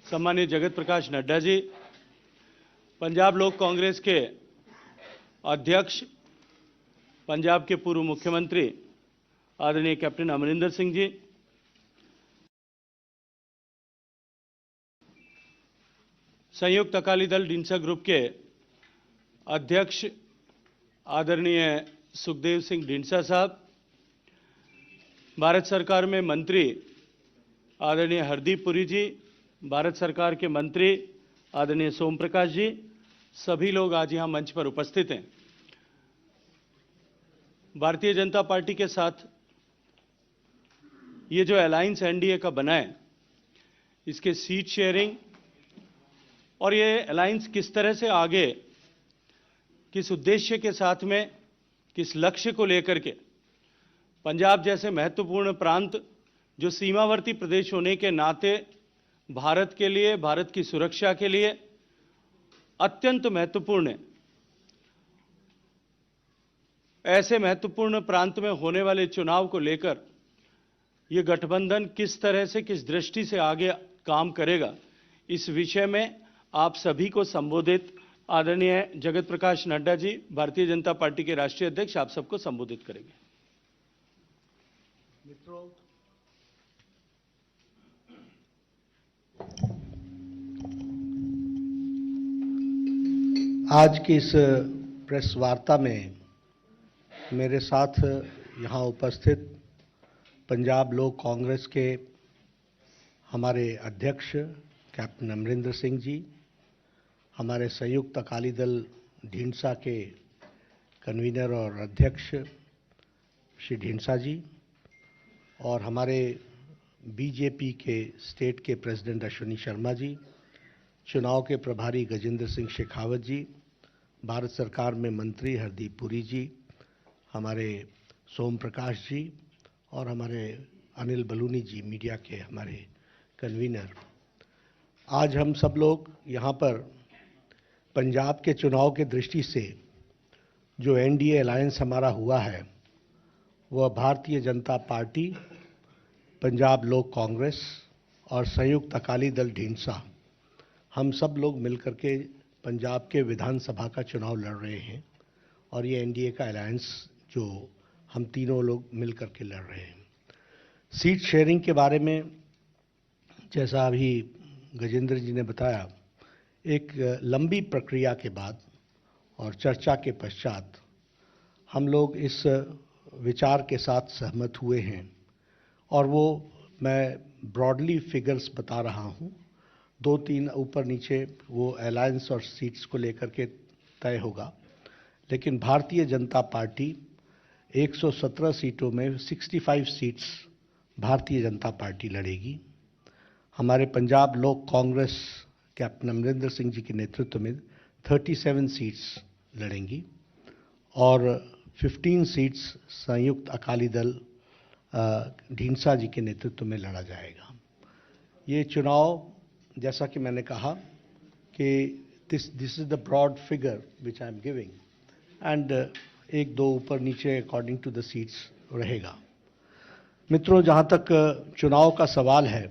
सम्मानित जगत प्रकाश नड्डा जी, पंजाब लोक कांग्रेस के अध्यक्ष, पंजाब के पूर्व मुख्यमंत्री आदरणीय कैप्टन अमरिंदर सिंह जी, संयुक्त अकाली दल ढींसा ग्रुप के अध्यक्ष आदरणीय सुखदेव सिंह ढींसा साहब, भारत सरकार में मंत्री आदरणीय हरदीप पुरी जी, भारत सरकार के मंत्री आदरणीय सोम प्रकाश जी, सभी लोग आज यहाँ मंच पर उपस्थित हैं। भारतीय जनता पार्टी के साथ ये जो अलायंस एनडीए का बना है, इसके सीट शेयरिंग और ये अलायंस किस तरह से आगे, किस उद्देश्य के साथ में, किस लक्ष्य को लेकर के पंजाब जैसे महत्वपूर्ण प्रांत जो सीमावर्ती प्रदेश होने के नाते भारत के लिए, भारत की सुरक्षा के लिए अत्यंत महत्वपूर्ण है, ऐसे महत्वपूर्ण प्रांत में होने वाले चुनाव को लेकर ये गठबंधन किस तरह से, किस दृष्टि से आगे काम करेगा, इस विषय में आप सभी को संबोधित आदरणीय जगत प्रकाश नड्डा जी, भारतीय जनता पार्टी के राष्ट्रीय अध्यक्ष, आप सबको संबोधित करेंगे। मित्रों, आज की इस प्रेस वार्ता में मेरे साथ यहाँ उपस्थित पंजाब लोक कांग्रेस के हमारे अध्यक्ष कैप्टन अमरिंदर सिंह जी, हमारे संयुक्त अकाली दल ढींसा के कन्वीनर और अध्यक्ष श्री ढींसा जी, और हमारे बीजेपी के स्टेट के प्रेसिडेंट अश्विनी शर्मा जी, चुनाव के प्रभारी गजेंद्र सिंह शेखावत जी, भारत सरकार में मंत्री हरदीप पुरी जी, हमारे सोम प्रकाश जी और हमारे अनिल बलूनी जी, मीडिया के हमारे कन्वीनर। आज हम सब लोग यहाँ पर पंजाब के चुनाव के दृष्टि से जो एनडीए अलायंस हमारा हुआ है, वह भारतीय जनता पार्टी, पंजाब लोक कांग्रेस और संयुक्त अकाली दल ढींसा, हम सब लोग मिलकर के पंजाब के विधानसभा का चुनाव लड़ रहे हैं। और ये एनडीए का अलायंस जो हम तीनों लोग मिलकर के लड़ रहे हैं। सीट शेयरिंग के बारे में जैसा अभी गजेंद्र जी ने बताया, एक लंबी प्रक्रिया के बाद और चर्चा के पश्चात हम लोग इस विचार के साथ सहमत हुए हैं, और वो मैं ब्रॉडली फिगर्स बता रहा हूँ, 2-3 ऊपर नीचे वो अलायंस और सीट्स को लेकर के तय होगा। लेकिन भारतीय जनता पार्टी 117 सीटों में 65 सीट्स भारतीय जनता पार्टी लड़ेगी। हमारे पंजाब लोक कांग्रेस कैप्टन अमरिंदर सिंह जी के नेतृत्व में 37 सीट्स लड़ेंगी और 15 सीट्स संयुक्त अकाली दल ढींसा जी के नेतृत्व में लड़ा जाएगा। ये चुनाव, जैसा कि मैंने कहा कि this is the broad figure which I am giving, and 1-2 ऊपर नीचे अकॉर्डिंग टू द सीट्स रहेगा। मित्रों, जहाँ तक चुनाव का सवाल है,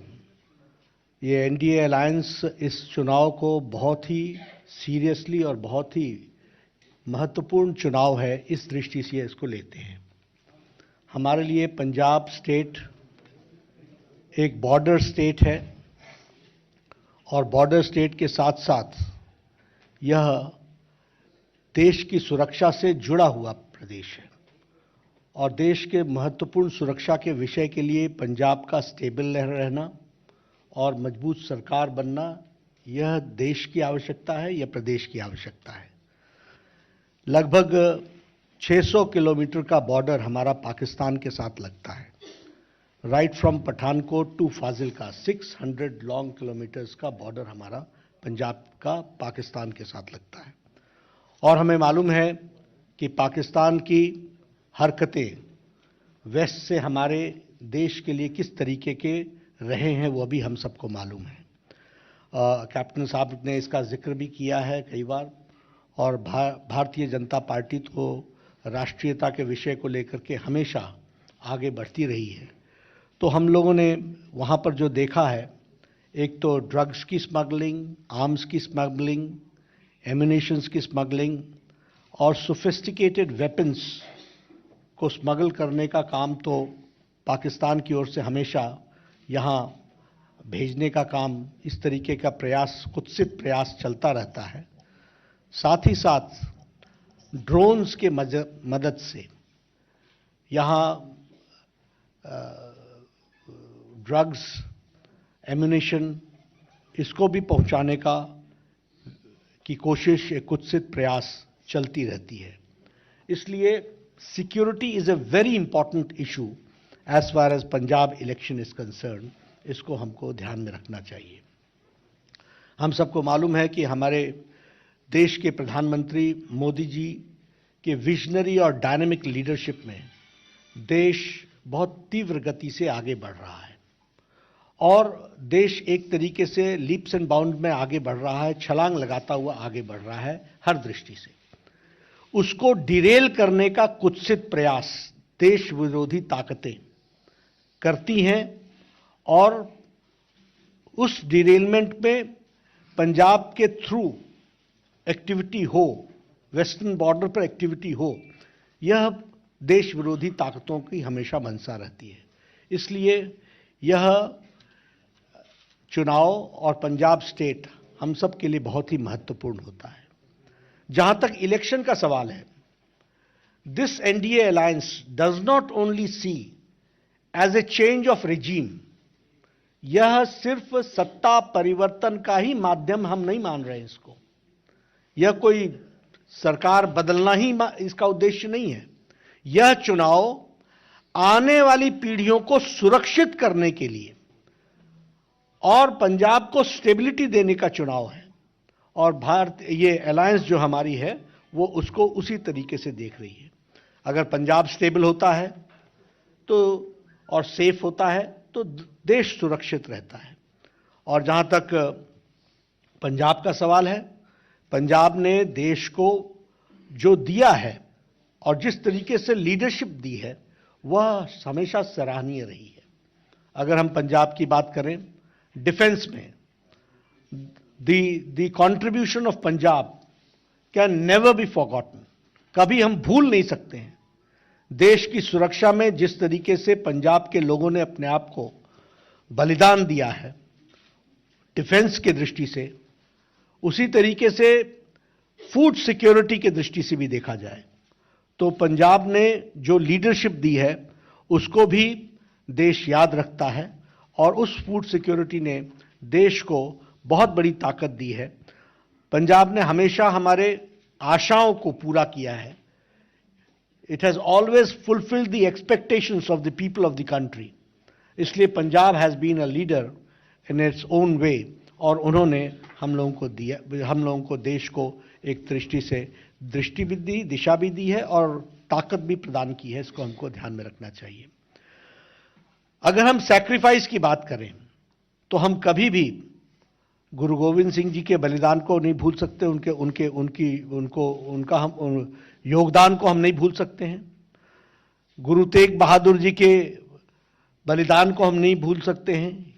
ये एनडीए अलायंस इस चुनाव को बहुत ही सीरियसली और बहुत ही महत्वपूर्ण चुनाव है, इस दृष्टि से इसको लेते हैं। हमारे लिए पंजाब स्टेट एक बॉर्डर स्टेट है, और बॉर्डर स्टेट के साथ साथ यह देश की सुरक्षा से जुड़ा हुआ प्रदेश है, और देश के महत्वपूर्ण सुरक्षा के विषय के लिए पंजाब का स्टेबल रहना और मजबूत सरकार बनना, यह देश की आवश्यकता है, यह प्रदेश की आवश्यकता है। लगभग 600 किलोमीटर का बॉर्डर हमारा पाकिस्तान के साथ लगता है। Right from Pathankot to Fazilka 600 long kilometres का बॉर्डर हमारा पंजाब का पाकिस्तान के साथ लगता है। और हमें मालूम है कि पाकिस्तान की हरकतें वेस्ट से हमारे देश के लिए किस तरीके के रहे हैं, वो भी हम सबको मालूम है। कैप्टन साहब ने इसका जिक्र भी किया है कई बार, और भारतीय जनता पार्टी तो राष्ट्रीयता के विषय को लेकर के हमेशा आगे बढ़ती रही है। तो हम लोगों ने वहाँ पर जो देखा है, एक तो ड्रग्स की स्मगलिंग, आर्म्स की स्मगलिंग, एम्यूनिशंस की स्मगलिंग और सोफिस्टिकेटेड वेपन्स को स्मगल करने का काम तो पाकिस्तान की ओर से हमेशा यहाँ भेजने का काम, इस तरीके का प्रयास, कुत्सित प्रयास चलता रहता है। साथ ही साथ ड्रोन्स के मदद से यहाँ ड्रग्स, एम्यूनिशन, इसको भी पहुंचाने की कोशिश, एक कुत्सित प्रयास चलती रहती है। इसलिए security is a very important issue as far as Punjab election is concern. इसको हमको ध्यान में रखना चाहिए। हम सबको मालूम है कि हमारे देश के प्रधानमंत्री मोदी जी के विजनरी और डायनेमिक लीडरशिप में देश बहुत तीव्र गति से आगे बढ़ रहा है और देश एक तरीके से लीप्स एंड बाउंड में आगे बढ़ रहा है, छलांग लगाता हुआ आगे बढ़ रहा है हर दृष्टि से। उसको डिरेल करने का कुत्सित प्रयास देश विरोधी ताकतें करती हैं और उस डिरेलमेंट में पंजाब के थ्रू एक्टिविटी हो, वेस्टर्न बॉर्डर पर एक्टिविटी हो, यह देश विरोधी ताकतों की हमेशा मंशा रहती है। इसलिए यह चुनाव और पंजाब स्टेट हम सब के लिए बहुत ही महत्वपूर्ण होता है। जहां तक इलेक्शन का सवाल है, this NDA alliance does not only see as a change of regime, यह सिर्फ सत्ता परिवर्तन का ही माध्यम हम नहीं मान रहे हैं इसको। यह कोई सरकार बदलना ही इसका उद्देश्य नहीं है। यह चुनाव आने वाली पीढ़ियों को सुरक्षित करने के लिए और पंजाब को स्टेबिलिटी देने का चुनाव है और भारत, ये अलायंस जो हमारी है वो उसको उसी तरीके से देख रही है। अगर पंजाब स्टेबल होता है तो और सेफ होता है तो देश सुरक्षित रहता है। और जहां तक पंजाब का सवाल है, पंजाब ने देश को जो दिया है और जिस तरीके से लीडरशिप दी है वह हमेशा सराहनीय रही है। अगर हम पंजाब की बात करें, डिफेंस में the contribution of Punjab can never be forgotten, कभी हम भूल नहीं सकते हैं। देश की सुरक्षा में जिस तरीके से पंजाब के लोगों ने अपने आप को बलिदान दिया है डिफेंस के दृष्टि से, उसी तरीके से फूड सिक्योरिटी के दृष्टि से भी देखा जाए तो पंजाब ने जो लीडरशिप दी है उसको भी देश याद रखता है और उस फूड सिक्योरिटी ने देश को बहुत बड़ी ताकत दी है। पंजाब ने हमेशा हमारे आशाओं को पूरा किया है। It has always fulfilled the expectations of the people of the country. इसलिए Punjab has been a leader in its own way और उन्होंने हम लोगों को दिया, हम लोगों को देश को एक दृष्टि से दृष्टि भी दी, दिशा भी दी है और ताकत भी प्रदान की है। इसको हमको ध्यान में रखना चाहिए। अगर हम सैक्रिफाइस की बात करें तो हम कभी भी गुरु गोविंद सिंह जी के बलिदान को नहीं भूल सकते, उनका हम योगदान को हम नहीं भूल सकते हैं। गुरु तेग बहादुर जी के बलिदान को हम नहीं भूल सकते हैं,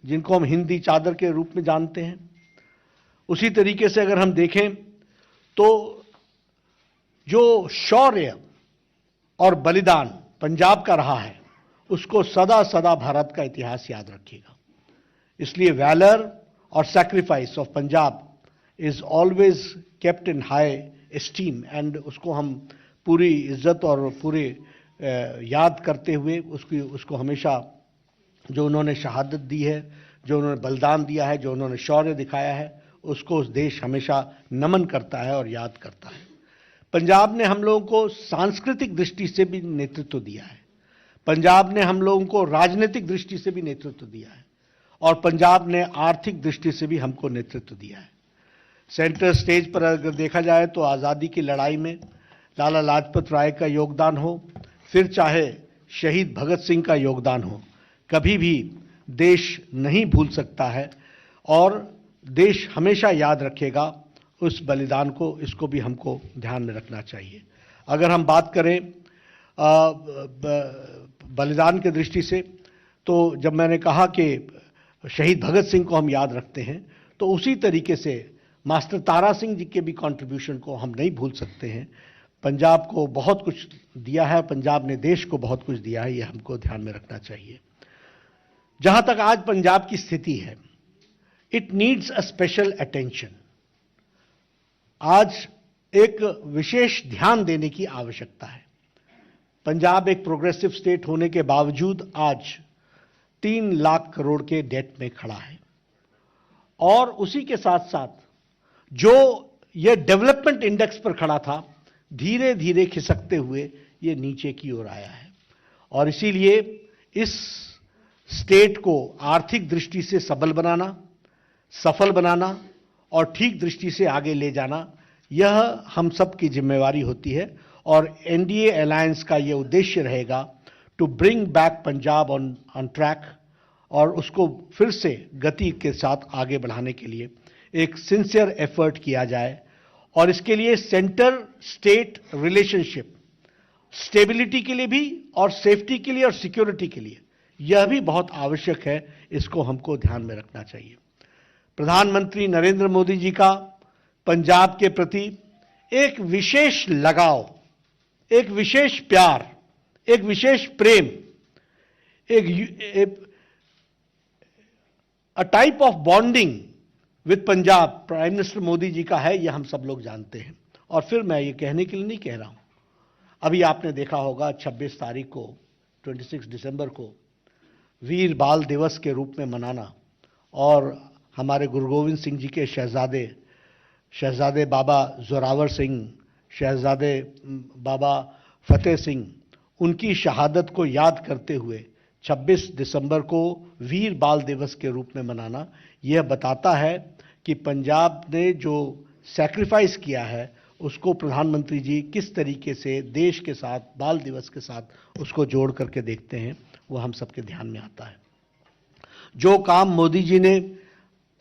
जिनको हम हिंदी चादर के रूप में जानते हैं। उसी तरीके से अगर हम देखें तो जो शौर्य और बलिदान पंजाब का रहा है उसको सदा सदा भारत का इतिहास याद रखेगा। इसलिए वैलर और sacrifice of Punjab is always kept in high esteem and उसको हम पूरी इज्जत और पूरे याद करते हुए उसको हमेशा जो उन्होंने शहादत दी है, जो उन्होंने बलिदान दिया है, जो उन्होंने शौर्य दिखाया है, उसको देश हमेशा नमन करता है और याद करता है। पंजाब ने हम लोगों को सांस्कृतिक दृष्टि से भी नेतृत्व दिया है, पंजाब ने हम लोगों को राजनीतिक दृष्टि से भी नेतृत्व दिया है और पंजाब ने आर्थिक दृष्टि से भी हमको नेतृत्व दिया है। सेंटर स्टेज पर अगर देखा जाए तो आज़ादी की लड़ाई में लाला लाजपत राय का योगदान हो, फिर चाहे शहीद भगत सिंह का योगदान हो, कभी भी देश नहीं भूल सकता है और देश हमेशा याद रखेगा उस बलिदान को। इसको भी हमको ध्यान में रखना चाहिए। अगर हम बात करें बलिदान के दृष्टि से तो जब मैंने कहा कि शहीद भगत सिंह को हम याद रखते हैं, तो उसी तरीके से मास्टर तारा सिंह जी के भी कंट्रीब्यूशन को हम नहीं भूल सकते हैं। पंजाब को बहुत कुछ दिया है, पंजाब ने देश को बहुत कुछ दिया है, ये हमको ध्यान में रखना चाहिए। जहां तक आज पंजाब की स्थिति है, it needs a special attention. आज एक विशेष ध्यान देने की आवश्यकता है। पंजाब एक प्रोग्रेसिव स्टेट होने के बावजूद आज 3 लाख करोड़ के डेट में खड़ा है, और उसी के साथ साथ जो ये डेवलपमेंट इंडेक्स पर खड़ा था, धीरे धीरे खिसकते हुए ये नीचे की ओर आया है। और इसीलिए इस स्टेट को आर्थिक दृष्टि से सबल बनाना, सफल बनाना और ठीक दृष्टि से आगे ले जाना, यह हम सब की जिम्मेवारी होती है। और एनडीए अलायंस का यह उद्देश्य रहेगा to bring back Punjab on track, और उसको फिर से गति के साथ आगे बढ़ाने के लिए एक सिंसियर एफर्ट किया जाए। और इसके लिए सेंटर स्टेट रिलेशनशिप स्टेबिलिटी के लिए भी, और सेफ्टी के लिए और सिक्योरिटी के लिए यह भी बहुत आवश्यक है। इसको हमको ध्यान में रखना चाहिए। प्रधानमंत्री नरेंद्र मोदी जी का पंजाब के प्रति एक विशेष लगाव, एक विशेष प्यार, एक विशेष प्रेम, a type of bonding with Punjab prime minister Modi ji का है, यह हम सब लोग जानते हैं। और फिर मैं ये कहने के लिए नहीं कह रहा हूं, अभी आपने देखा होगा 26 तारीख को, 26 दिसंबर को वीर बाल दिवस के रूप में मनाना, और हमारे गुरु गोविंद सिंह जी के शहजादे बाबा जोरावर सिंह, शहजादे बाबा फतेह सिंह, उनकी शहादत को याद करते हुए 26 दिसंबर को वीर बाल दिवस के रूप में मनाना, यह बताता है कि पंजाब ने जो सैक्रिफाइस किया है उसको प्रधानमंत्री जी किस तरीके से देश के साथ, बाल दिवस के साथ उसको जोड़ करके देखते हैं, वो हम सबके ध्यान में आता है। जो काम मोदी जी ने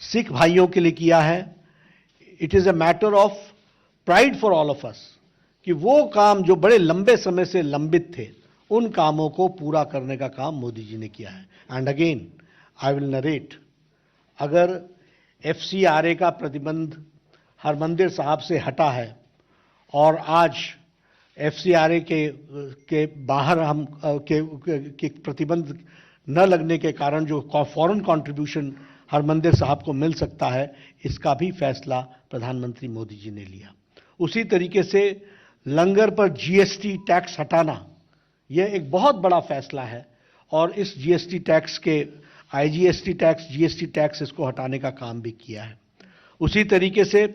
सिख भाइयों के लिए किया है, it is a matter of pride for all of us, कि वो काम जो बड़े लंबे समय से लंबित थे, उन कामों को पूरा करने का काम मोदी जी ने किया है। And again I will narrate, अगर एफसीआरए का प्रतिबंध हरमंदिर साहब से हटा है, और आज एफसीआरए के बाहर हम के प्रतिबंध न लगने के कारण जो फॉरेन कंट्रीब्यूशन हरमंदिर साहब को मिल सकता है, इसका भी फैसला प्रधानमंत्री मोदी जी ने लिया। उसी तरीके से लंगर पर जीएसटी टैक्स हटाना, यह एक बहुत बड़ा फैसला है, और इस जीएसटी टैक्स के आईजीएसटी टैक्स, जीएसटी टैक्स, इसको हटाने का काम भी किया है। उसी तरीके से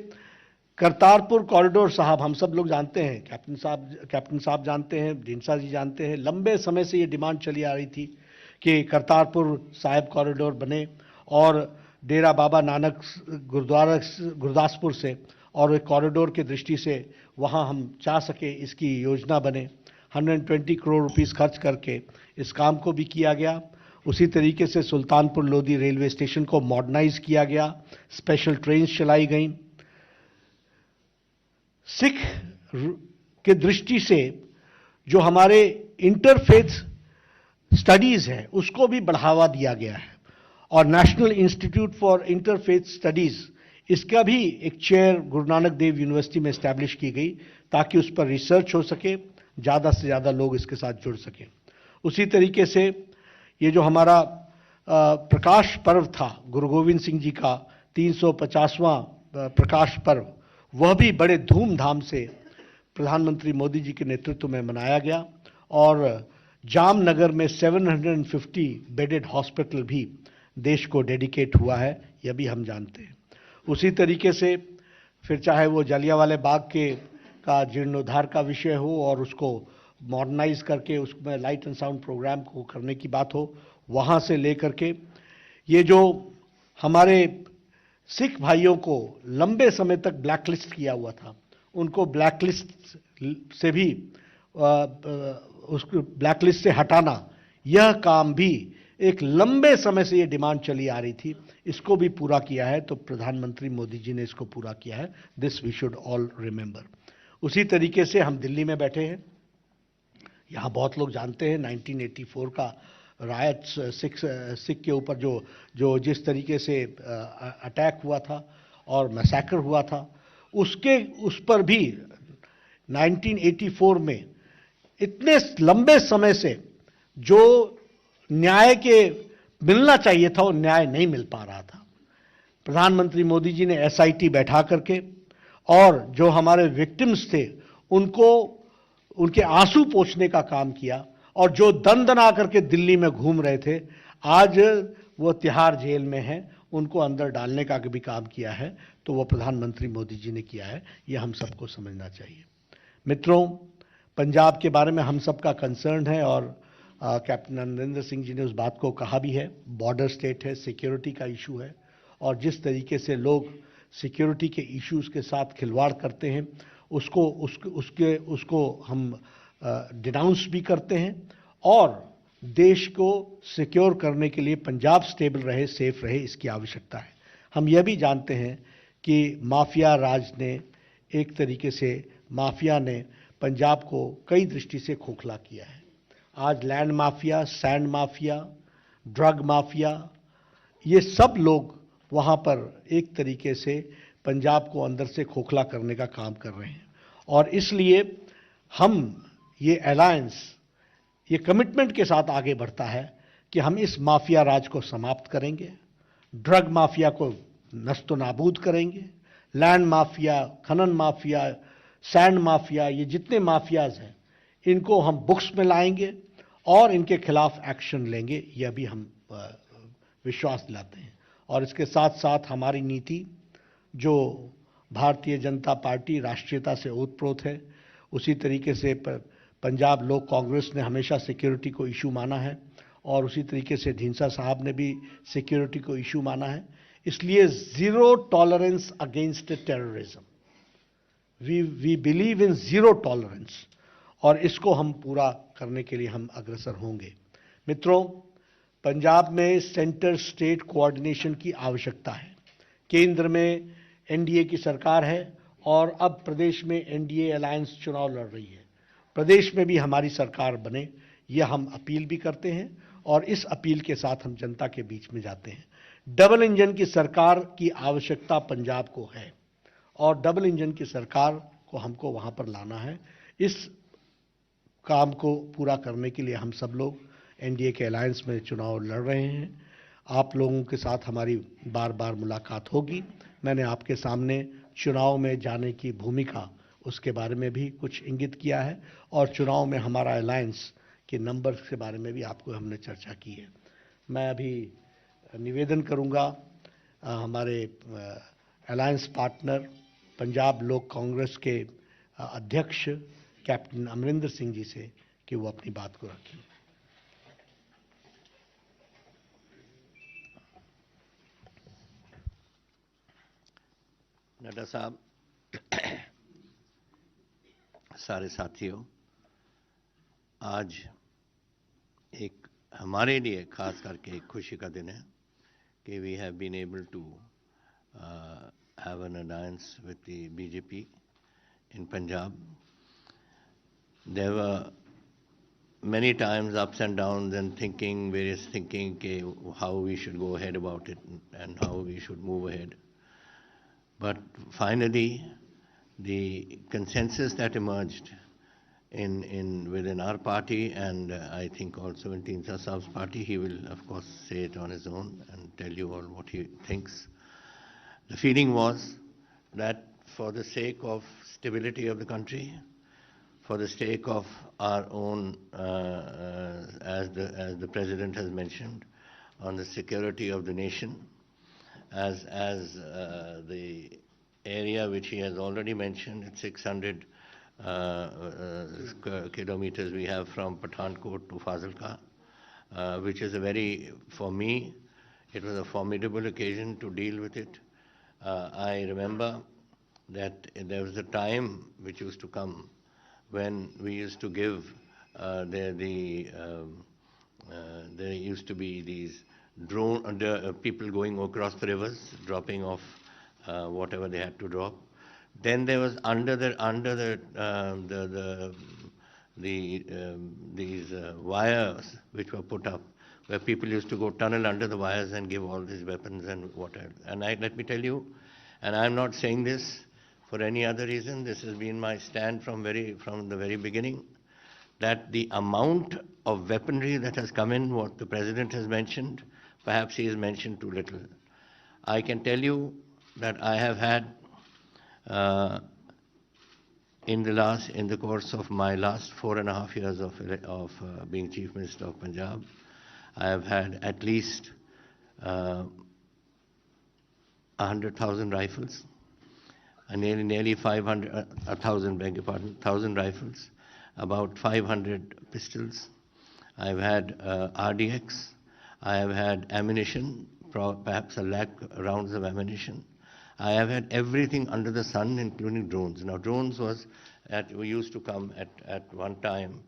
करतारपुर कॉरिडोर साहब, हम सब लोग जानते हैं, कैप्टन साहब जानते हैं, ढींडसा जी जानते हैं, लंबे समय से ये डिमांड चली आ रही थी कि करतारपुर साहिब कॉरिडोर बने, और डेरा बाबा नानक गुरुद्वारा गुरदासपुर से और एक कॉरिडोर की दृष्टि से वहाँ हम चाह सके, इसकी योजना बने। 120 करोड़ रुपीस खर्च करके इस काम को भी किया गया। उसी तरीके से सुल्तानपुर लोधी रेलवे स्टेशन को मॉडर्नाइज किया गया, स्पेशल ट्रेन चलाई गई। सिख के दृष्टि से जो हमारे इंटरफेथ स्टडीज है, उसको भी बढ़ावा दिया गया है, और national institute for interfaith studies, इसका भी एक चेयर गुरु नानक देव यूनिवर्सिटी में एस्टैब्लिश की गई, ताकि उस पर रिसर्च हो सके, ज़्यादा से ज़्यादा लोग इसके साथ जुड़ सकें। उसी तरीके से ये जो हमारा प्रकाश पर्व था, गुरु गोविंद सिंह जी का 350वां प्रकाश पर्व, वह भी बड़े धूमधाम से प्रधानमंत्री मोदी जी के नेतृत्व में मनाया गया, और जामनगर में 750 बेडेड हॉस्पिटल भी देश को डेडिकेट हुआ है, यह भी हम जानते हैं। उसी तरीके से फिर चाहे वो जलियांवाला बाग का जीर्णोद्धार का विषय हो, और उसको मॉडर्नाइज करके उसमें लाइट एंड साउंड प्रोग्राम को करने की बात हो, वहाँ से लेकर के ये जो हमारे सिख भाइयों को लंबे समय तक ब्लैकलिस्ट किया हुआ था, उनको ब्लैकलिस्ट से भी उसको ब्लैकलिस्ट से हटाना, यह काम भी एक लंबे समय से ये डिमांड चली आ रही थी, इसको भी पूरा किया है। तो प्रधानमंत्री मोदी जी ने इसको पूरा किया है। This we should all remember. उसी तरीके से हम दिल्ली में बैठे हैं, यहाँ बहुत लोग जानते हैं 1984 का रायट्स सिख के ऊपर जो जिस तरीके से अटैक हुआ था और मैसेकर हुआ था, उस पर भी 1984 में इतने लंबे समय से जो न्याय के मिलना चाहिए था वो न्याय नहीं मिल पा रहा था। प्रधानमंत्री मोदी जी ने एसआईटी बैठा करके और जो हमारे विक्टिम्स थे उनको उनके आंसू पोंछने का काम किया, और जो दन करके दिल्ली में घूम रहे थे आज वो तिहाड़ जेल में हैं, उनको अंदर डालने का भी काम किया है, तो वो प्रधानमंत्री मोदी जी ने किया है। ये हम सबको समझना चाहिए। मित्रों, पंजाब के बारे में हम सबका कंसर्न है और कैप्टन अमरिंदर सिंह जी ने उस बात को कहा भी है। बॉर्डर स्टेट है, सिक्योरिटी का इशू है, और जिस तरीके से लोग सिक्योरिटी के इश्यूज के साथ खिलवाड़ करते हैं उसको हम डिनाउंस भी करते हैं, और देश को सिक्योर करने के लिए पंजाब स्टेबल रहे, सेफ रहे, इसकी आवश्यकता है। हम यह भी जानते हैं कि माफिया राज ने एक तरीके से माफिया ने पंजाब को कई दृष्टि से खोखला किया है। आज land mafia, sand mafia, drug mafia, ये सब लोग वहाँ पर एक तरीके से पंजाब को अंदर से खोखला करने का काम कर रहे हैं, और इसलिए हम ये अलायंस ये कमिटमेंट के साथ आगे बढ़ता है कि हम इस माफिया राज को समाप्त करेंगे, ड्रग माफिया को नस्तो नाबूद करेंगे, लैंड माफिया, खनन माफिया, सैंड माफिया, ये जितने माफियाज हैं इनको हम बुक्स में लाएंगे और इनके खिलाफ एक्शन लेंगे, यह भी हम विश्वास दिलाते हैं। और इसके साथ साथ हमारी नीति, जो भारतीय जनता पार्टी राष्ट्रीयता से ओतप्रोत है, उसी तरीके से पंजाब लोक कांग्रेस ने हमेशा सिक्योरिटी को इशू माना है, और उसी तरीके से ढींसा साहब ने भी सिक्योरिटी को इशू माना है। इसलिए zero tolerance against terrorism, we believe in zero tolerance, और इसको हम पूरा करने के लिए हम अग्रसर होंगे। मित्रों, पंजाब में सेंटर स्टेट कोऑर्डिनेशन की आवश्यकता है। केंद्र में एनडीए की सरकार है और अब प्रदेश में एनडीए अलायंस चुनाव लड़ रही है। प्रदेश में भी हमारी सरकार बने, यह हम अपील भी करते हैं, और इस अपील के साथ हम जनता के बीच में जाते हैं। डबल इंजन की सरकार की आवश्यकता पंजाब को है, और डबल इंजन की सरकार को हमको वहां पर लाना है। इस काम को पूरा करने के लिए हम सब लोग एनडीए के अलायंस में चुनाव लड़ रहे हैं। आप लोगों के साथ हमारी बार बार मुलाकात होगी। मैंने आपके सामने चुनाव में जाने की भूमिका, उसके बारे में भी कुछ इंगित किया है, और चुनाव में हमारा अलायंस के नंबर्स के बारे में भी आपको हमने चर्चा की है। मैं अभी निवेदन करूंगा हमारे अलायंस पार्टनर पंजाब लोक कांग्रेस के अध्यक्ष कैप्टन अमरिंदर सिंह जी से कि वो अपनी बात को रखें। नड्डा साहब, सारे साथियों, आज एक हमारे लिए खास करके एक खुशी का दिन है कि we have been able to have an alliance with the BJP in Punjab. There were many times ups and downs and various thinking how we should go ahead about it and how we should move ahead. But finally, the consensus that emerged within our party, and I think also in Teen Saab's party, he will of course say it on his own and tell you all what he thinks. The feeling was that for the sake of stability of the country, for the sake of our own, as the President has mentioned, on the security of the nation, as the area which he has already mentioned, it's 600 kilometers we have from Pathankot to Fazilka, which is for me, it was a formidable occasion to deal with it. I remember that there was a time which used to come when we used to give, there used to be these people going across the rivers, dropping off whatever they had to drop. Then there was these wires which were put up where people used to go tunnel under the wires and give all these weapons and whatever. And let me tell you, and I'm not saying this for any other reason, this has been my stand from the very beginning, that the amount of weaponry that has come in, what the President has mentioned, perhaps he has mentioned too little. I can tell you that I have had, in the course of my last 4.5 years of being Chief Minister of Punjab, I have had at least 100,000 rifles, nearly 1,000, beg your pardon, 1,000 rifles, about 500 pistols. I've had RDX. I have had ammunition, perhaps 1 lakh rounds of ammunition. I have had everything under the sun, including drones. Now, drones we used to come at one time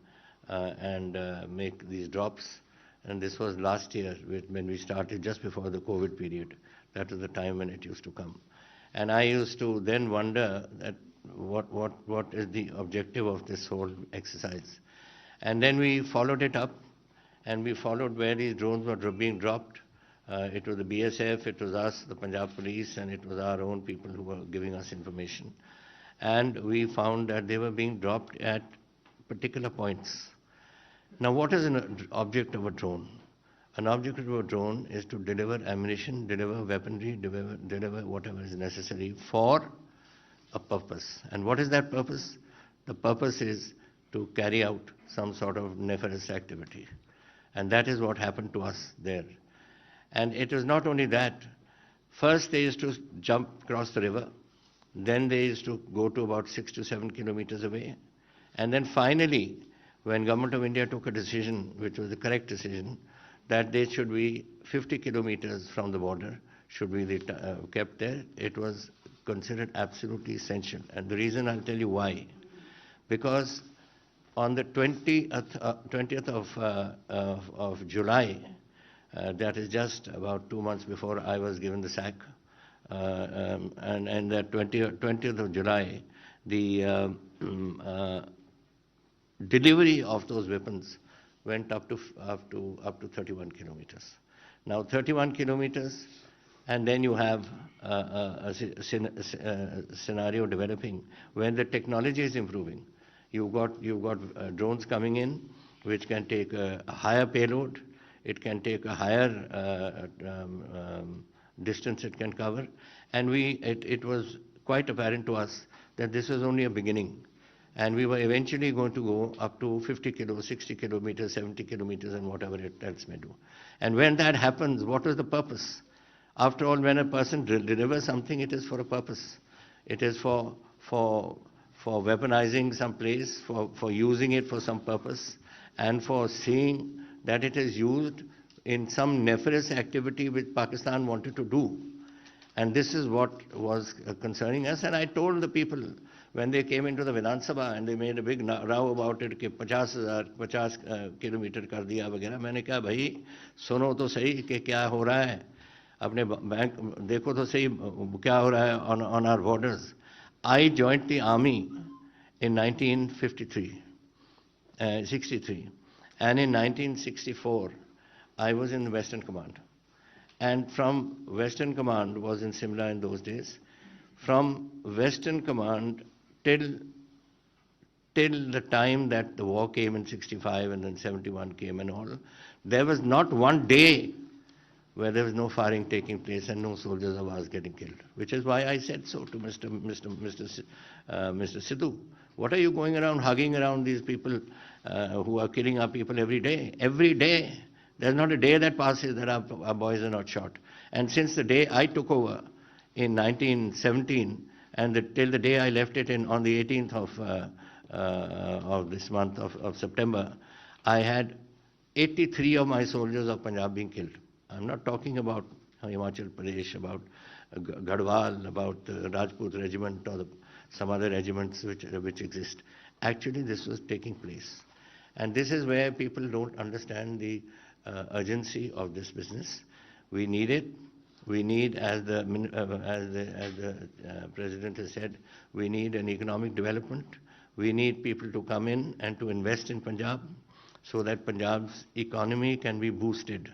and make these drops. And this was last year when we started, just before the COVID period. That was the time when it used to come. And I used to then wonder that what is the objective of this whole exercise. And then we followed it up, and we followed where these drones were being dropped. It was the BSF, it was us, the Punjab police, and it was our own people who were giving us information. And we found that they were being dropped at particular points. Now, what is an object of a drone? An object of a drone is to deliver ammunition, deliver weaponry, deliver whatever is necessary for a purpose. And what is that purpose? The purpose is to carry out some sort of nefarious activity. And that is what happened to us there. And it was not only that. First they used to jump across the river. Then they used to go to about 6 to 7 kilometers away. And then finally, when Government of India took a decision, which was the correct decision, that they should be 50 kilometers from the border, should be kept there, it was considered absolutely essential. And the reason, I'll tell you why. Because on the 20th of July, that is just about 2 months before I was given the sack, and that 20th of July, the delivery of those weapons went up to 31 kilometers. Now 31 kilometers, and then you have a scenario developing when the technology is improving. You've got drones coming in which can take a higher payload. It can take a higher distance it can cover, and it was quite apparent to us that this was only a beginning. And we were eventually going to go up to 50 kilometers, 60 kilometers, 70 kilometers, and whatever it else may do. And when that happens, what is the purpose? After all, when a person delivers something, it is for a purpose. It is for weaponizing some place, for using it for some purpose, and for seeing that it is used in some nefarious activity which Pakistan wanted to do. And this is what was concerning us. And I told the people, when they came into the Vidhan Sabha and they made a big row about it, कि 50 kilometre कर दिया वगैरह, मैंने कहा भाई सुनो तो सही कि क्या हो रहा है, अपने बैंक देखो तो सही क्या हो रहा है on our borders. I joined the army in 1963, and in 1964 I was in the Western Command. And from Western Command was in Simla in those days. From Western Command till the time that the war came in 65 and then 71 came and all, there was not one day where there was no firing taking place and no soldiers of ours getting killed. Which is why I said so to Mr. Sidhu. What are you going around hugging around these people who are killing our people every day? Every day. There's not a day that passes that our boys are not shot. And since the day I took over in 1917 and till the day I left it on the 18th of this month of September, I had 83 of my soldiers of Punjab being killed. I'm not talking about Himachal Pradesh, about Garhwal, about the Rajput regiment or some other regiments which exist. Actually, this was taking place. And this is where people don't understand the urgency of this business. We need it. We need, as the President has said, we need an economic development. We need people to come in and to invest in Punjab. so that Punjab's economy can be boosted.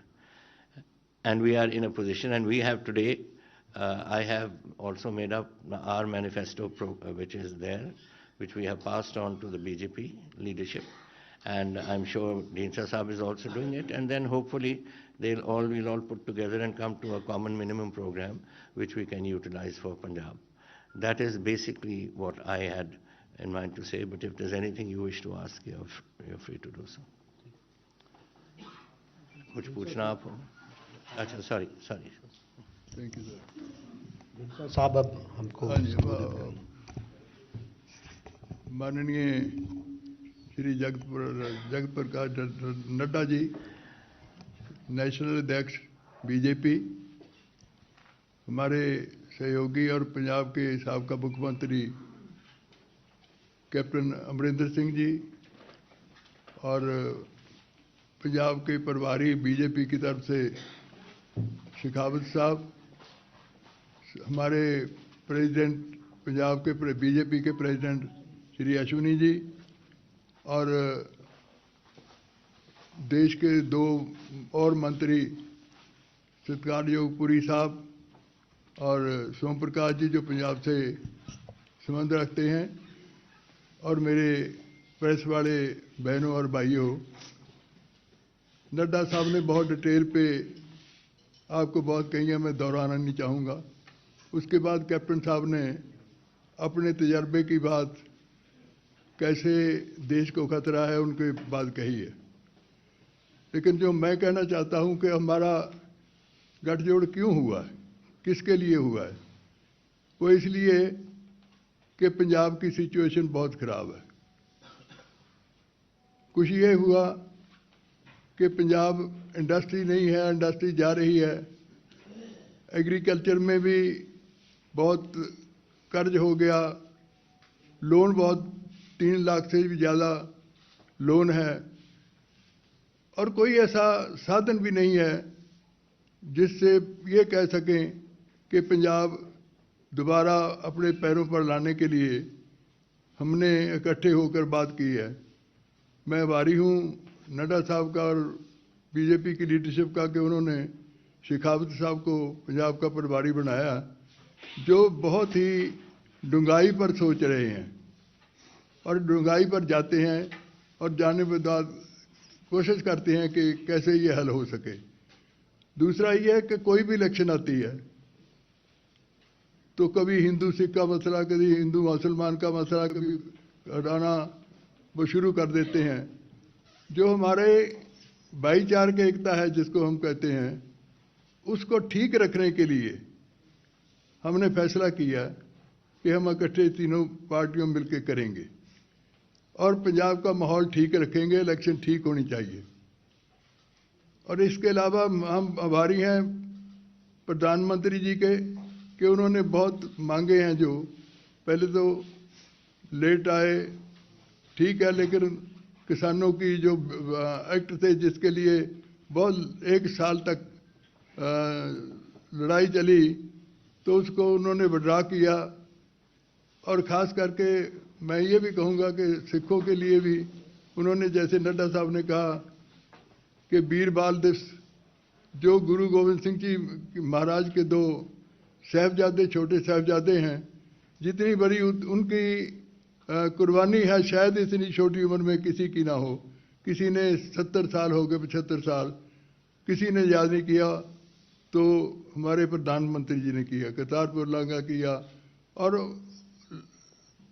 And we are in a position, and we have today, I have also made up our manifesto, which is there, which we have passed on to the BJP leadership. And I'm sure Deensah Saab is also doing it. And then hopefully we'll all put together and come to a common minimum program which we can utilize for Punjab. That is basically what I had in mind to say. But if there's anything you wish to ask, you're free to do so. कुछ पूछना आपको? अच्छा, sorry. Thank you sir. साहब अब हमको हाँ जी, माननीय Shri Jagat Prakash Nadda ji, national अध्यक्ष बीजेपी, हमारे सहयोगी और पंजाब के साबका मुख्यमंत्री कैप्टन अमरिंदर सिंह जी, और पंजाब के प्रभारी बीजेपी की तरफ से शेखावत साहब, हमारे प्रेसिडेंट पंजाब के बीजेपी के प्रेसिडेंट श्री अश्विनी जी, और देश के दो और मंत्री सत्कारयोग पुरी साहब और सोम प्रकाश जी जो पंजाब से संबंध रखते हैं, और मेरे प्रेस वाले बहनों और भाइयों, नड्डा साहब ने बहुत डिटेल पे आपको बहुत कही है, मैं दोहराना नहीं चाहूँगा। उसके बाद कैप्टन साहब ने अपने तजर्बे की बात, कैसे देश को खतरा है, उनके बात कही है। लेकिन जो मैं कहना चाहता हूं कि हमारा गठजोड़ क्यों हुआ है, किसके लिए हुआ है, वो इसलिए कि पंजाब की सिचुएशन बहुत ख़राब है। कुछ ये हुआ कि पंजाब इंडस्ट्री नहीं है, इंडस्ट्री जा रही है, एग्रीकल्चर में भी बहुत कर्ज हो गया, लोन बहुत 3 लाख से भी ज़्यादा लोन है, और कोई ऐसा साधन भी नहीं है जिससे ये कह सकें कि पंजाब दोबारा अपने पैरों पर लाने के लिए हमने इकट्ठे होकर बात की है। मैं आभारी हूँ नड्डा साहब का और बीजेपी की लीडरशिप का कि उन्होंने शेखावत साहब को पंजाब का प्रभारी बनाया, जो बहुत ही डूंघाई पर सोच रहे हैं और डूंघाई पर जाते हैं, और जाने के बाद कोशिश करते हैं कि कैसे ये हल हो सके। दूसरा ये है कि कोई भी इलेक्शन आती है तो कभी हिंदू सिख का मसला, कभी हिंदू मुसलमान का मसला, कभी हटाना वो शुरू कर देते हैं। जो हमारे भाईचारे एकता है जिसको हम कहते हैं, उसको ठीक रखने के लिए हमने फैसला किया कि हम इकट्ठे तीनों पार्टियों मिलकर करेंगे और पंजाब का माहौल ठीक रखेंगे, इलेक्शन ठीक होनी चाहिए। और इसके अलावा हम आभारी हैं प्रधानमंत्री जी के कि उन्होंने बहुत मांगे हैं, जो पहले तो लेट आए ठीक है, लेकिन किसानों की जो एक्ट थे जिसके लिए बहुत 1 साल तक लड़ाई चली, तो उसको उन्होंने विड्रॉ किया। और ख़ास करके मैं ये भी कहूँगा कि सिखों के लिए भी उन्होंने, जैसे नड्डा साहब ने कहा कि वीर बाल दिवस, जो गुरु गोविंद सिंह जी महाराज के 2 साहिबजादे, छोटे साहिबजादे हैं, जितनी बड़ी उनकी कुर्बानी है, शायद इतनी छोटी उम्र में किसी की ना हो। किसी ने 70 साल हो गए, 75 साल, किसी ने याद नहीं किया, तो हमारे प्रधानमंत्री जी ने किया, करतारपुर लांघा किया और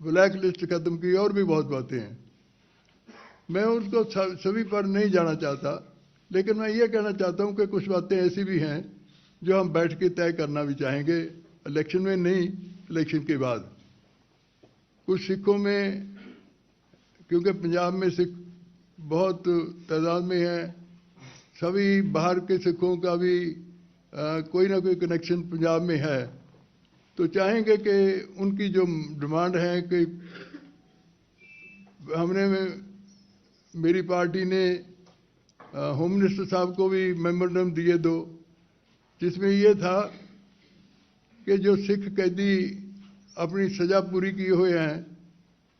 ब्लैक लिस्ट खत्म की, और भी बहुत बातें हैं। मैं उसको सभी पर नहीं जाना चाहता, लेकिन मैं ये कहना चाहता हूँ कि कुछ बातें ऐसी भी हैं जो हम बैठ के तय करना भी चाहेंगे, इलेक्शन में नहीं, इलेक्शन के बाद। कुछ सिखों में, क्योंकि पंजाब में सिख बहुत तादाद में हैं, सभी बाहर के सिखों का भी कोई ना कोई कनेक्शन पंजाब में है, तो चाहेंगे कि उनकी जो डिमांड है कि हमने मेरी पार्टी ने होम मिनिस्टर साहब को भी मेमोरेंडम दिए 2, जिसमें ये था कि जो सिख कैदी अपनी सज़ा पूरी किए हुए हैं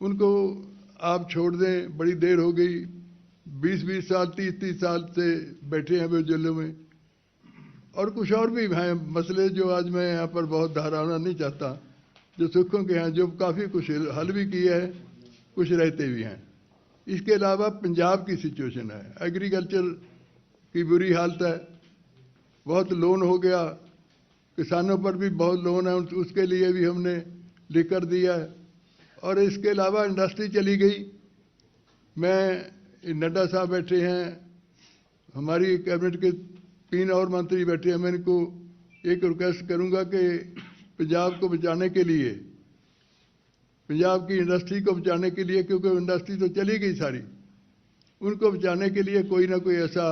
उनको आप छोड़ दें, बड़ी देर हो गई, 20-20 साल 30-30 साल से बैठे हैं वो जेलों में। और कुछ और भी हैं मसले जो आज मैं यहाँ पर बहुत दोहराना नहीं चाहता, जो सुखों के हैं, जो काफ़ी कुछ हल भी किए हैं, कुछ रहते भी हैं। इसके अलावा पंजाब की सिचुएशन है, एग्रीकल्चर की बुरी हालत है, बहुत लोन हो गया, किसानों पर भी बहुत लोन है, उसके लिए भी हमने लिख कर दिया है। और इसके अलावा इंडस्ट्री चली गई। मैं नड्डा साहब बैठे हैं, हमारी कैबिनेट के 3 और मंत्री बैठे हैं। मैं इनको एक रिक्वेस्ट करूंगा कि पंजाब को बचाने के लिए, पंजाब की इंडस्ट्री को बचाने के लिए, क्योंकि इंडस्ट्री तो चली गई सारी, उनको बचाने के लिए कोई ना कोई ऐसा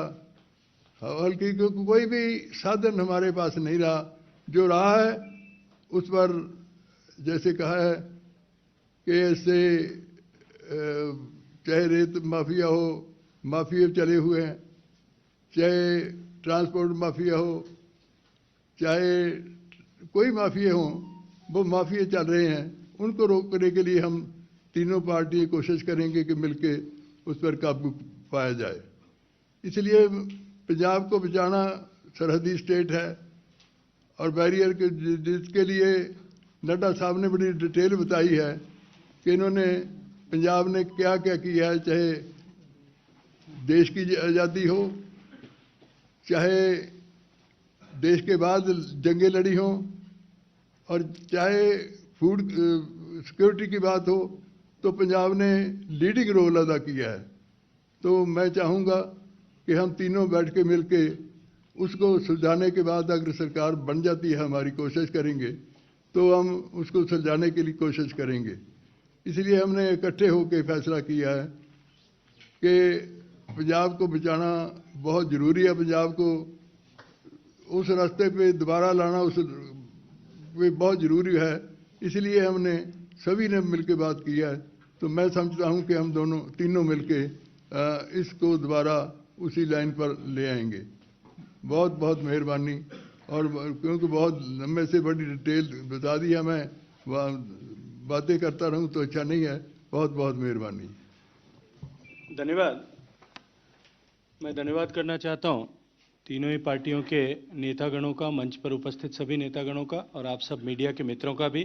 हल की, क्योंकि कोई भी साधन हमारे पास नहीं रहा। जो रहा है उस पर जैसे कहा है कि ऐसे चाहे रेत माफिया हो, माफिया चले हुए हैं, चाहे ट्रांसपोर्ट माफिया हो, चाहे कोई माफिया हो, वो माफिया चल रहे हैं। उनको रोकने के लिए हम तीनों पार्टी कोशिश करेंगे कि मिलके उस पर काबू पाया जाए। इसलिए पंजाब को बचाना, सरहदी स्टेट है और बैरियर के जिसके लिए नड्डा साहब ने बड़ी डिटेल बताई है कि इन्होंने पंजाब ने क्या क्या किया है, चाहे देश की आज़ादी हो, चाहे देश के बाद जंगें लड़ी हों, और चाहे फूड सिक्योरिटी की बात हो, तो पंजाब ने लीडिंग रोल अदा किया है। तो मैं चाहूँगा कि हम तीनों बैठ के मिल के उसको सुलझाने के बाद अगर सरकार बन जाती है, हमारी कोशिश करेंगे तो हम उसको सुलझाने के लिए कोशिश करेंगे। इसलिए हमने इकट्ठे होकर फैसला किया है कि पंजाब को बचाना बहुत ज़रूरी है। पंजाब को उस रास्ते पे दोबारा लाना उस पे बहुत ज़रूरी है। इसलिए हमने सभी ने मिलकर बात किया है। तो मैं समझता हूँ कि हम दोनों तीनों मिलके इसको दोबारा उसी लाइन पर ले आएंगे। बहुत बहुत मेहरबानी। और क्योंकि बहुत लंबे से बड़ी डिटेल बता दिया, मैं बातें करता रहूं तो अच्छा नहीं है। बहुत बहुत मेहरबानी। धन्यवाद। मैं धन्यवाद करना चाहता हूं तीनों ही पार्टियों के नेतागणों का, मंच पर उपस्थित सभी नेतागणों का, और आप सब मीडिया के मित्रों का भी,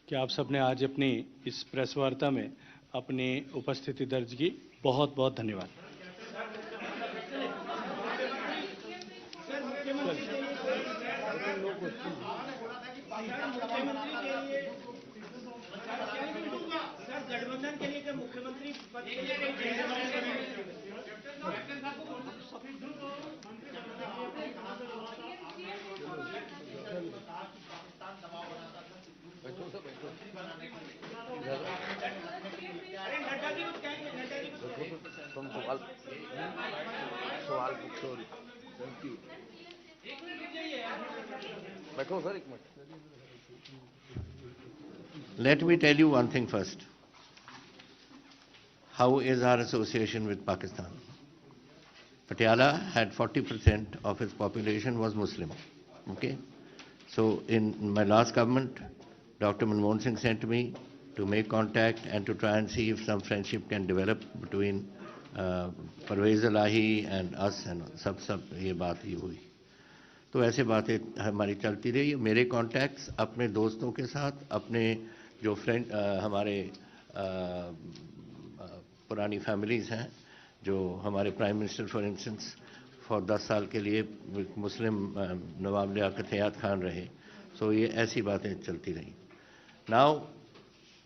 कि आप सब ने आज अपनी इस प्रेस वार्ता में अपनी उपस्थिति दर्ज की। बहुत बहुत धन्यवाद। गठबंधन के लिए मुख्यमंत्री सवाल पूछो। बैठो सर, एक minute. Let me tell you one thing first. How is our association with Pakistan? Patiala had 40% of its population was Muslim. Okay? So in my last government, Dr. Manmohan Singh sent me to make contact and to try and see if some friendship can develop between Parvez Elahi and us, and सब ये बात ही हुई। तो ऐसे बातें हमारी चलती रही। मेरे कॉन्टैक्ट्स अपने दोस्तों के साथ, अपने जो फ्रेंड हमारे पुरानी फैमिलीज़ हैं, जो हमारे prime minister for instance for 10 साल के लिए मुस्लिम नवाब लियाकत हयात खान रहे। सो ये ऐसी बातें चलती रही। Now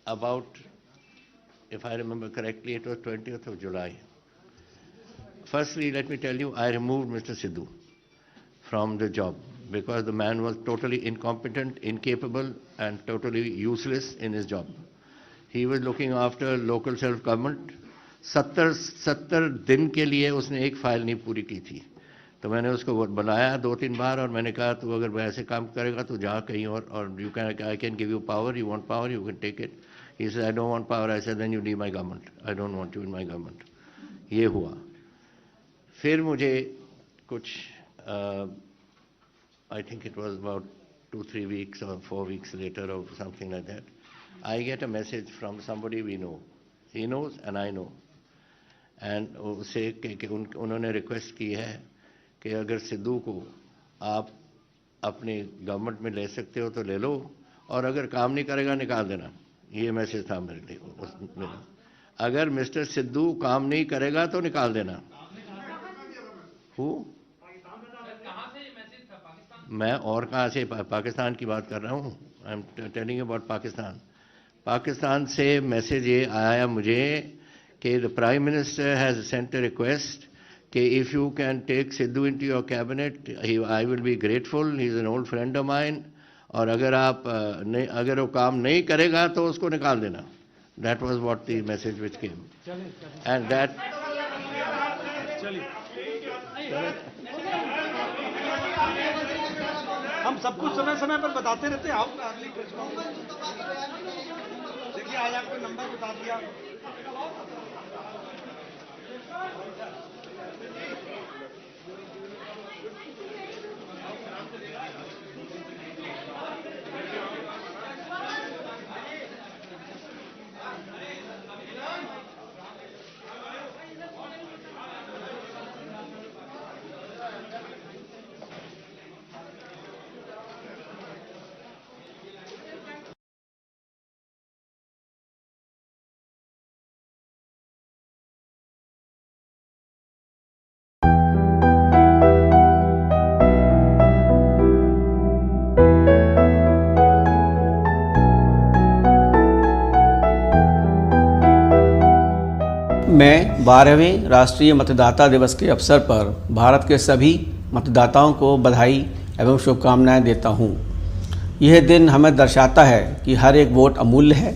about, if I remember correctly, it was 20th of July. Firstly, let me tell you, I removed Mr. Sidhu from the job because the man was totally incompetent, incapable and totally useless in his job. He was looking after local self-government. 70 दिन के लिए उसने एक file नहीं पूरी की थी। तो मैंने उसको बुलाया 2-3 बार और मैंने कहा तू अगर वैसे काम करेगा तो जा कहीं और you can, I can give you power, you want power, you can take it. He said I don't want power. I said then you leave my government. I don't want you in my government. ये हुआ। फिर मुझे कुछ I think it was about 2-3 weeks or 4 weeks later or something like that, I get a message from somebody we know. He knows and I know. And उसे उन्होंने request की है कि अगर सिद्धू को आप अपनी गवर्नमेंट में ले सकते हो तो ले लो, और अगर काम नहीं करेगा निकाल देना। ये मैसेज था मेरे लिए। अगर मिस्टर सिद्धू काम नहीं करेगा तो निकाल देना। मैं और कहाँ से पाकिस्तान की बात कर रहा हूँ। I am telling about Pakistan. Pakistan से मैसेज ये आया मुझे कि the prime minister has sent a request कि if you can take Sidhu into your cabinet I will be grateful, he is an old friend of mine, और अगर आप अगर वो काम नहीं करेगा तो उसको निकाल देना। That was what the message which came and that हम सब कुछ समय समय पर बताते रहते हैं। आप देखिए आज आपको नंबर बता दिया। मैं 12वें राष्ट्रीय मतदाता दिवस के अवसर पर भारत के सभी मतदाताओं को बधाई एवं शुभकामनाएं देता हूं। यह दिन हमें दर्शाता है कि हर एक वोट अमूल्य है।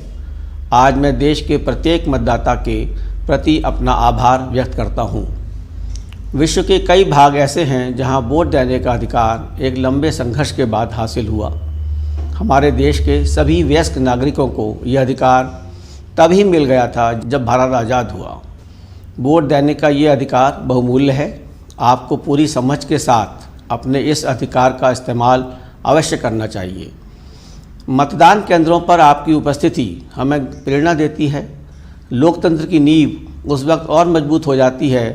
आज मैं देश के प्रत्येक मतदाता के प्रति अपना आभार व्यक्त करता हूं। विश्व के कई भाग ऐसे हैं जहां वोट देने का अधिकार एक लंबे संघर्ष के बाद हासिल हुआ। हमारे देश के सभी वयस्क नागरिकों को यह अधिकार तभी मिल गया था जब भारत आज़ाद हुआ। वोट देने का ये अधिकार बहुमूल्य है। आपको पूरी समझ के साथ अपने इस अधिकार का इस्तेमाल अवश्य करना चाहिए। मतदान केंद्रों पर आपकी उपस्थिति हमें प्रेरणा देती है। लोकतंत्र की नींव उस वक्त और मजबूत हो जाती है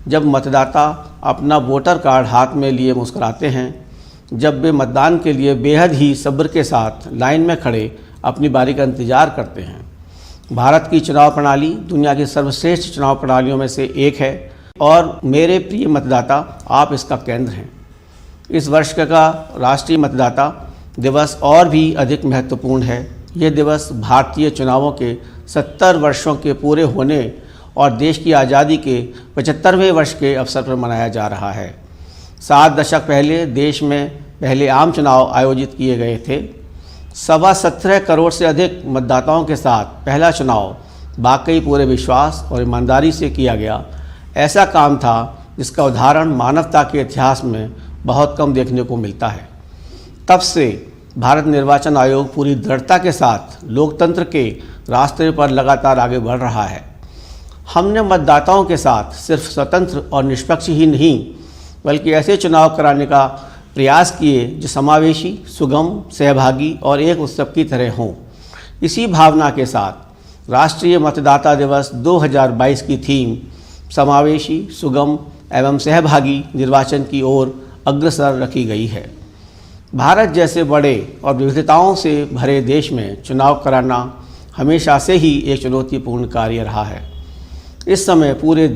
जब मतदाता अपना वोटर कार्ड हाथ में लिए मुस्कुराते हैं, जब वे मतदान के लिए बेहद ही सब्र के साथ लाइन में खड़े अपनी बारी का इंतज़ार करते हैं। भारत की चुनाव प्रणाली दुनिया की सर्वश्रेष्ठ चुनाव प्रणालियों में से एक है और मेरे प्रिय मतदाता, आप इसका केंद्र हैं। इस वर्ष का राष्ट्रीय मतदाता दिवस और भी अधिक महत्वपूर्ण है। ये दिवस भारतीय चुनावों के 70 वर्षों के पूरे होने और देश की आज़ादी के 75वें वर्ष के अवसर पर मनाया जा रहा है। 7 दशक पहले देश में पहले आम चुनाव आयोजित किए गए थे। 17.25 करोड़ से अधिक मतदाताओं के साथ पहला चुनाव वाकई पूरे विश्वास और ईमानदारी से किया गया। ऐसा काम था जिसका उदाहरण मानवता के इतिहास में बहुत कम देखने को मिलता है। तब से भारत निर्वाचन आयोग पूरी दृढ़ता के साथ लोकतंत्र के रास्ते पर लगातार आगे बढ़ रहा है। हमने मतदाताओं के साथ सिर्फ स्वतंत्र और निष्पक्ष ही नहीं बल्कि ऐसे चुनाव कराने का प्रयास किए जो समावेशी, सुगम, सहभागी और एक उत्सव की तरह हों। इसी भावना के साथ राष्ट्रीय मतदाता दिवस 2022 की थीम समावेशी, सुगम एवं सहभागी निर्वाचन की ओर अग्रसर रखी गई है। भारत जैसे बड़े और विविधताओं से भरे देश में चुनाव कराना हमेशा से ही एक चुनौतीपूर्ण कार्य रहा है। इस समय पूरे